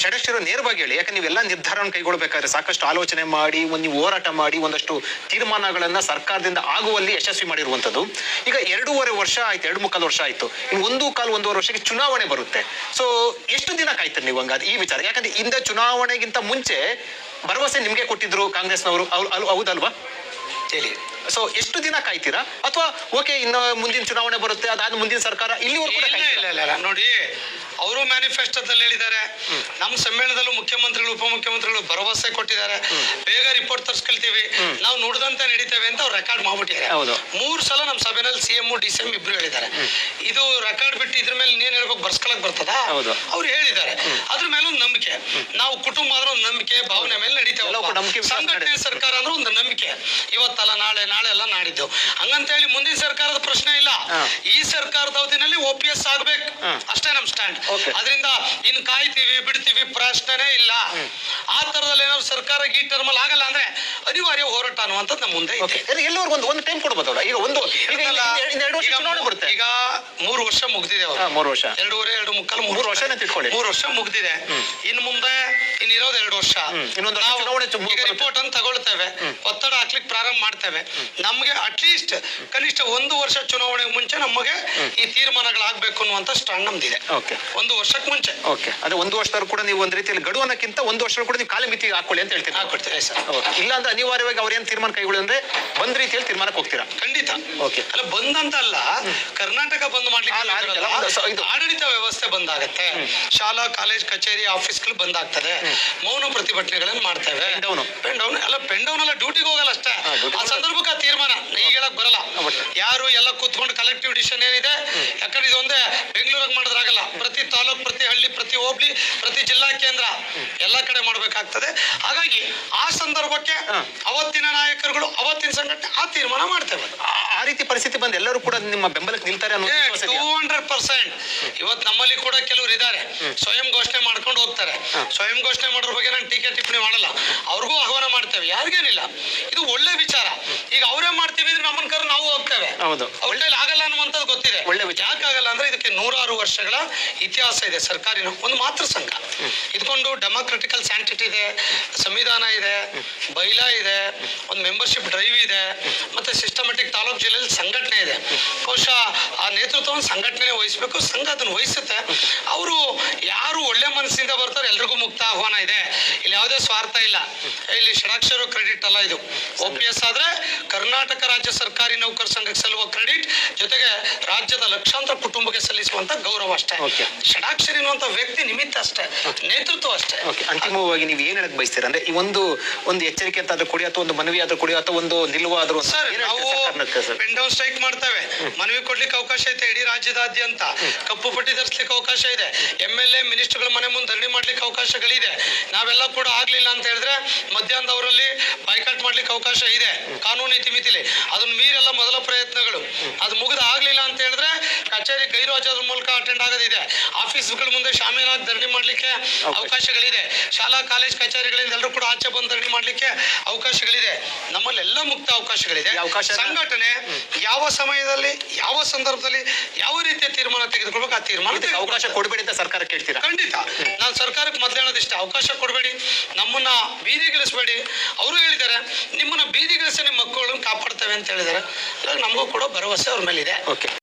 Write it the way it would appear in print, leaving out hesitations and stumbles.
ಷಡಕ್ಷರು ನೇರವಾಗಿ ಹೇಳಿ, ಯಾಕಂದ್ರೆ ನೀವೆಲ್ಲ ನಿರ್ಧಾರವನ್ನು ಕೈಗೊಳ್ಳಬೇಕಾದ್ರೆ ಸಾಕಷ್ಟು ಆಲೋಚನೆ ಮಾಡಿ ನೀವು ಹೋರಾಟ ಮಾಡಿ ಒಂದಷ್ಟು ತೀರ್ಮಾನಗಳನ್ನ ಸರ್ಕಾರದಿಂದ ಆಗುವಲ್ಲಿ ಯಶಸ್ವಿ ಮಾಡಿರುವಂತದ್ದು. ಈಗ 2.5 ವರ್ಷ ಆಯ್ತು, 2.25 ವರ್ಷ ಆಯ್ತು, ಇನ್ನು 1.25 ವರ್ಷಕ್ಕೆ ಚುನಾವಣೆ ಬರುತ್ತೆ. ಸೊ ಎಷ್ಟು ದಿನ ಕಾಯ್ತಾರೆ ನೀವು ಹಂಗಾದ್ರೆ ಈ ವಿಚಾರ? ಯಾಕಂದ್ರೆ ಇಂದ ಚುನಾವಣೆಗಿಂತ ಮುಂಚೆ ಭರವಸೆ ನಿಮ್ಗೆ ಕೊಟ್ಟಿದ್ರು ಕಾಂಗ್ರೆಸ್ನವರು, ಹೌದಲ್ವಾ ಹೇಳಿ. ಸೊ ಎಷ್ಟು ದಿನ ಕಾಯ್ತೀರಾ? ಅಥವಾ ಓಕೆ ಇನ್ನು ಮುಂದಿನ ಚುನಾವಣೆ ಬರುತ್ತೆ, ಅದಾದ ಮುಂದಿನ ಸರ್ಕಾರ ಇಲ್ಲಿವರೆಗೂ ಕೂಡ ಇಲ್ಲ ನೋಡಿ, ಅವರು ಮ್ಯಾನಿಫೆಸ್ಟೋದಲ್ಲಿ ಹೇಳಿದ್ದಾರೆ, ನಮ್ಮ ಸಮ್ಮೇಳನದಲ್ಲೂ ಮುಖ್ಯಮಂತ್ರಿಗಳು ಉಪಮುಖ್ಯಮಂತ್ರಿಗಳು ಭರವಸೆ ಕೊಟ್ಟಿದ್ದಾರೆ, ಬೇಗ ರಿಪೋರ್ಟ್ ತರಿಸ್ಕೊಳ್ತೀವಿ, ನಾವು ನುಡಿದಂತೆ ನಡೀತೇವೆ ಅಂತ ಅವ್ರು ರೆಕಾರ್ಡ್ ಮಾಡ್ಬಿಟ್ಟಿದ್ದಾರೆ. 3 ಸಲ ನಮ್ಮ ಸಭೆನಲ್ಲಿ CM DCM ಇಬ್ರು ಹೇಳಿದ್ದಾರೆ. ಇದು ರೆಕಾರ್ಡ್ ಬಿಟ್ಟು ಇದ್ರ ಮೇಲೆ ನೀನ್ ಹೇಳ್ಬೇಕು, ಬರ್ಸ್ಕೊಳಕ್ ಬರ್ತದ? ಅವ್ರು ಹೇಳಿದ್ದಾರೆ. ಅದ್ರ ಮೇಲೆ ಒಂದು ನಂಬಿಕೆ, ನಾವು ಕುಟುಂಬ ಅಂದ್ರೆ ಒಂದು ನಂಬಿಕೆ, ಭಾವನೆ ಮೇಲೆ ನಡೀತೇವೆ. ಸಂಘಟನೆ ಸರ್ಕಾರ ಅಂದ್ರೆ ಒಂದು ನಂಬಿಕೆ, ಇವತ್ತಲ್ಲ ನಾಳೆ, ನಾಳೆ ಎಲ್ಲ ನಾಡಿದ್ದು, ಹಂಗಂತ ಹೇಳಿ ಮುಂದಿನ ಸರ್ಕಾರದ ಪ್ರಶ್ನೆ ಇಲ್ಲ. ಈ ಸರ್ಕಾರದ ಅವಧಿನಲ್ಲಿ OPS ಆಗ್ಬೇಕು, ಅಷ್ಟೇ ನಮ್ ಸ್ಟ್ಯಾಂಡ್. ಅದರಿಂದ ಇನ್ ಕಾಯ್ತೀವಿ ಬಿಡ್ತೀವಿ ಪ್ರಶ್ನೆನೇ ಇಲ್ಲ. ಆ ತರದಲ್ಲಿ ಏನಾದ್ರು ಸರ್ಕಾರ ಈ ಟರ್ಮಲ್ ಆಗಲ್ಲ ಅಂದ್ರೆ ಅನಿವಾರ್ಯ ಹೋರಾಟ ಅನ್ನುವಂಥದ್ದು ನಮ್ಮ ಮುಂದೆ ಇದೆ. ಎಲ್ಲರಿಗೂ ಒಂದು ಟೈಮ್ ಕೊಡ್ಬೋದಲ್ಲ. ಈಗ ಈಗ 3 ವರ್ಷ ಮುಗ್ದಿದೆ, 3 ವರ್ಷ 2.5-2.75 ವರ್ಷ ತಿಳ್ಕೊಳ್ಳಿ, 3 ವರ್ಷ ಮುಗ್ದಿದೆ. ಇನ್ನು ಮುಂದೆ ಇನ್ನಿರೋದು 2 ವರ್ಷ. ಈಗ ರಿಪೋರ್ಟ್ ಅನ್ನು ತಗೊಳ್ತೇವೆ, ಒತ್ತಡ ಹಾಕ್ಲಿಕ್ಕೆ ಪ್ರಾರಂಭ ಮಾಡ್ತೇವೆ. ನಮ್ಗೆ ಅಟ್ಲೀಸ್ಟ್ ಕನಿಷ್ಠ 1 ವರ್ಷ ಚುನಾವಣೆಗೆ ಮುಂಚೆ ನಮಗೆ ಈ ತೀರ್ಮಾನಗಳಾಗಬೇಕು ಅನ್ನುವಂತ ಸ್ಟ್ಯಾಂಡ್ ನಮ್ದಿದೆ. 1 ವರ್ಷಕ್ಕೆ ಮುಂಚೆ. ಅದೇ 1 ವರ್ಷದವ್ರು ಕೂಡ ನೀವು ಒಂದ್ ರೀತಿಯಲ್ಲಿ ಗಡುವು ಅನ್ನಕ್ಕಿಂತ 1 ವರ್ಷ ಕೂಡ ನೀವು ಕಾಲಮಿತಿ ಹಾಕೊಳ್ಳಿ ಅಂತ ಹೇಳ್ತೀವಿ. ಹಾಕೊಡ್ತೀವಿ ಸರ್. ಇಲ್ಲ ಅಂದ್ರೆ ಅನಿವಾರ್ಯವಾಗಿ ಅವ್ರೇನ್ ತೀರ್ಮಾನ ಕೈಗೊಳ್ಳಿ ಅಂದ್ರೆ ಬಂದ್ ರೀತಿಯಲ್ಲಿ ತೀರ್ಮಾನಕ್ಕೆ ಹೋಗ್ತೀರಾ? ಖಂಡಿತ. ಅಲ್ಲ ಬಂದಂತಲ್ಲ, ಕರ್ನಾಟಕ ಬಂದ್ ಮಾಡ್ಲಿಕ್ಕೆ ಆಡಳಿತ ವ್ಯವಸ್ಥೆ ಬಂದಾಗತ್ತೆ, ಶಾಲಾ ಕಾಲೇಜ್ ಕಚೇರಿ ಆಫೀಸ್ಗಳು ಬಂದಾಗ್ತದೆ, ಮೌನ ಪ್ರತಿಭಟನೆಗಳನ್ನು ಮಾಡ್ತೇವೆ. ಪೆನ್ ಡೌನ್ ಎಲ್ಲ ಡ್ಯೂಟಿಗೆ ಹೋಗಲ್ಲ ಅಷ್ಟೇ. ಆ ಸಂದರ್ಭಕ್ಕೆ ತೀರ್ಮಾನ ಈಗ ಹೇಳಕ್ ಬರಲ್ಲ. ಯಾರು ಎಲ್ಲ ಕೂತ್ಕೊಂಡು ಕಲೆಕ್ಟಿವ್ ಡಿಸಿಷನ್ ಏನಿದೆ, ಯಾಕಂದ್ರೆ ಇದೊಂದೇ ಬೆಂಗಳೂರಾಗ ಮಾಡಿದ್ರಾಗಲ್ಲ, ಪ್ರತಿ ತಾಲೂಕ್, ಪ್ರತಿ ಹಳ್ಳಿ, ಪ್ರತಿ ಹೋಬ್ಳಿ, ಪ್ರತಿ ಜಿಲ್ಲಾ ಕೇಂದ್ರ ಎಲ್ಲ ಕಡೆ ಮಾಡ್ಬೇಕಾಗ್ತದೆ. ಹಾಗಾಗಿ ಆ ಸಂದರ್ಭಕ್ಕೆ ಅವತ್ತಿನ ನಾಯಕರುಗಳು, ಅವತ್ತಿನ ಸಂಘಟನೆ ಆ ತೀರ್ಮಾನ ಮಾಡ್ತೇವೆ. ಆ ರೀತಿ ಪರಿಸ್ಥಿತಿ ಬಂದು ಎಲ್ಲರೂ ಕೂಡ ನಿಮ್ಮ ಬೆಂಬಲಕ್ಕೆ ನಿಲ್ತಾರೆ ಅನ್ನೋ 200%. ಇವತ್ತು ನಮ್ಮಲ್ಲಿ ಕೂಡ ಕೆಲವರು ಇದ್ದಾರೆ, ಸ್ವಯಂ ಘೋಷಣೆ ಮಾಡ್ಕೊಂಡು ಹೋಗ್ತಾರೆ. ಸ್ವಯಂ ಘೋಷಣೆ ಮಾಡೋದ್ರ ಬಗ್ಗೆ ನಾನು ಟೀಕೆ ಟಿಪ್ಪಣಿ ಮಾಡಲ್ಲ, ಅವ್ರಿಗೂ ಆಹ್ವಾನ ಮಾಡ್ತೇವೆ, ಯಾರಿಗೇನಿಲ್ಲ. ಇದು ಒಳ್ಳೆ ವಿಚಾರ. ಈಗ ಅವರೇ ಮಾಡ್ತೀವಿ ಅಂದ್ರೆ ನಮ್ಮನ್ ಕರ್ ನಾವು ಹೋಗ್ತೇವೆ. ಒಳ್ಳೆ ಆಗಲ್ಲ ಅನ್ನುವಂಥದ್ದು ಗೊತ್ತಿದೆ. ಯಾಕಾಗಲ್ಲ ಅಂದ್ರೆ ಇದಕ್ಕೆ 100 ವರ್ಷಗಳ ಇತಿಹಾಸ ಇದೆ. ಸರ್ಕಾರಿನ ಒಂದು ಮಾತೃ ಸಂಘ ಇದ್ಕೊಂಡು ಡೆಮಾಕ್ರೆಟಿಕಲ್ ಸ್ಯಾಂಟಿಟಿ ಇದೆ, ಸಂವಿಧಾನ ಇದೆ, ಬೈಲಾ ಇದೆ, ಒಂದು ಮೆಂಬರ್ಶಿಪ್ ಡ್ರೈವ್ ಇದೆ, ಮತ್ತೆ ಸಿಸ್ಟಮೆಟಿಕ್ ತಾಲೂಕ್ ಜಿಲ್ಲೆಯಲ್ಲಿ ಸಂಘಟನೆ ಇದೆ. ಬಹುಶಃ ಆ ನೇತೃತ್ವವನ್ನು ಸಂಘಟನೆ ವಹಿಸಬೇಕು, ಸಂಘ ಅದನ್ನು ವಹಿಸುತ್ತೆ. ಅವರು ಯಾರು ಒಳ್ಳೆ ಮನಸ್ಸಿಂದ ಬರ್ತಾರೆ ಎಲ್ರಿಗೂ ಮುಕ್ತ ಆಹ್ವಾನ ಇದೆ. ಇಲ್ಲಿ ಯಾವುದೇ ಸ್ವಾರ್ಥ ಇಲ್ಲ. ಇಲ್ಲಿ ಷಡಾಕ್ಷರ ಕ್ರೆಡಿಟ್ ಅಲ್ಲ, ಇದು OPS ಆದ್ರೆ ಕರ್ನಾಟಕ ರಾಜ್ಯ ಸರ್ಕಾರಿ ನೌಕರ ಸಂಘಕ್ಕೆ ಸಲ್ಲುವ ಕ್ರೆಡಿಟ್, ಜೊತೆಗೆ ರಾಜ್ಯದ ಲಕ್ಷಾಂತರ ಕುಟುಂಬಕ್ಕೆ ಸಲ್ಲಿಸುವಂತ ಗೌರವ ಅಷ್ಟೇ. ಷಡಾಕ್ಷರಿ ಅನ್ನುವಂತ ವ್ಯಕ್ತಿ ನಿಮಿತ್ತ ಅಷ್ಟೇ, ನೇತೃತ್ವ ಅಷ್ಟೇ. ಅಂತಿಮವಾಗಿ ನೀವು ಏನ್ ಹೇಳಕ್ ಬಯಸ್ತೀರ ಅಂದ್ರೆ ಈ ಒಂದು ಎಚ್ಚರಿಕೆ ಅಂತ ಆದ್ರೂ ಕೊಡಿ, ಅಥವಾ ಒಂದು ಮನವಿ ಆದ್ರೂ ಕೊಡಿ, ಅಥವಾ ಒಂದು ನಿಲುವಾದ್ರೂ ಸರ್, ನಾವು ಪೆನ್ ಡೌನ್ ಸ್ಟ್ರೈಕ್ ಮಾಡ್ತೇವೆ, ಮನವಿ ಕೊಡ್ಲಿಕ್ಕೆ ಅವಕಾಶ ಐತೆ. ಇಡೀ ರಾಜ್ಯದಾದ್ಯಂತ ಕಪ್ಪು ಪಟ್ಟಿ ಧರಿಸ್ಲಿಕ್ಕೆ ಅವಕಾಶ ಇದೆ. MLA ಮಿನಿಸ್ಟರ್ಗಳ ಮನೆ ಮುಂದೆ ಧರಣಿ ಮಾಡ್ಲಿಕ್ಕೆ ಅವಕಾಶಗಳಿದೆ. ನಾವೆಲ್ಲ ಕೂಡ ಆಗ್ಲಿಲ್ಲ ಅಂತ ಹೇಳಿದ್ರೆ ಮಧ್ಯಾಹ್ನದವರಲ್ಲಿ ಬೈಕಾಟ್ ಮಾಡ್ಲಿಕ್ಕೆ ಅವಕಾಶ ಇದೆ ಕಾನೂನು ಇತಿಮಿತಿಲಿ. ಅದನ್ನ ಮೀರೆಲ್ಲ ಮೊದಲ ಪ್ರಯತ್ನಗಳು. ಅದು ಮುಗಿದ ಆಗ್ಲಿಲ್ಲ ಅಂತ ಹೇಳಿದ್ರೆ ಕಚೇರಿ ಗೈರುಹಾಜರ ಮೂಲಕ ಅಟೆಂಡ್ ಆಗೋದಿದೆ. ಆಫೀಸ್ಗಳ ಮುಂದೆ ಶಾಮೀಲಾಗಿ ಧರಣಿ ಮಾಡ್ಲಿಕ್ಕೆ ಅವಕಾಶಗಳಿದೆ. ಶಾಲಾ ಕಾಲೇಜ್ ಕಚೇರಿಗಳಿಂದ ಎಲ್ಲರೂ ಕೂಡ ಆಚೆ ಬಂದು ಧರಣಿ ಮಾಡ್ಲಿಕ್ಕೆ ಅವಕಾಶಗಳಿದೆ. ನಮ್ಮಲ್ಲೆಲ್ಲ ಮುಕ್ತ ಅವಕಾಶಗಳಿದೆ. ಸಂಘಟನೆ ಯಾವ ಸಮಯದಲ್ಲಿ, ಯಾವ ಸಂದರ್ಭದಲ್ಲಿ, ಯಾವ ರೀತಿಯ ತೀರ್ಮಾನ ತೆಗೆದುಕೊಳ್ಬೇಕು ಆ ತೀರ್ಮಾನ ಅವಕಾಶ ಕೊಡಬೇಡಿ ಅಂತ ಸರ್ಕಾರ ಕೇಳ್ತೀರಾ? ಖಂಡಿತ. ನಾನು ಸರ್ಕಾರಕ್ಕೆ ಮೊದಲು ಹೇಳೋದಿಷ್ಟ, ಅವಕಾಶ ಕೊಡಬೇಡಿ, ನಮ್ಮನ್ನ ಬೀದಿಗಿಳಿಸಬೇಡಿ. ಅವರು ಹೇಳಿದ್ದಾರೆ ನಿಮ್ಮನ್ನ ಬೀದಿಗಿಳಿಸಿ ನಿಮ್ಮ ಮಕ್ಕಳನ್ನು ಕಾಪಾಡ್ತೇವೆ ಅಂತ ಹೇಳಿದ್ದಾರೆ. ನಮಗೂ ಕೂಡ ಭರವಸೆ ಅವ್ರ ಮೇಲೆ ಇದೆ.